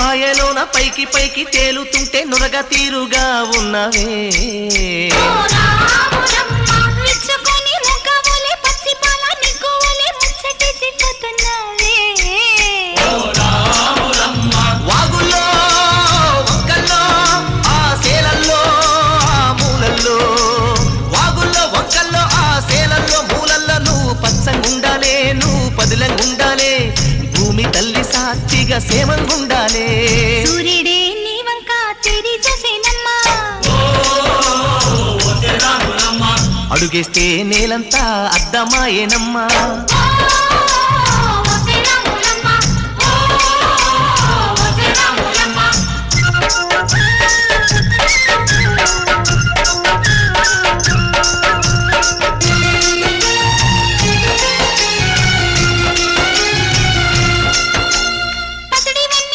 పాయలోన పైకి పైకి తేలుతుంటే నురగ తీరుగా ఉన్నవే వాగుల్లో వంకల్లో ఆ సేలల్లో ఆ మూలల్లో వాగుల్లో వంకల్లో ఆ సేలల్లో మూలల్లో నువ్వు పచ్చంగుండాలే నువ్వు పదిలంగుండాలే భూమి తల్లి సాక్షిగా సేమంగుండాలే సూర్యుడే నీ వంక తిరి చూసేనమ్మా అడుగేస్తే నేలంతా అద్దమాయేనమ్మా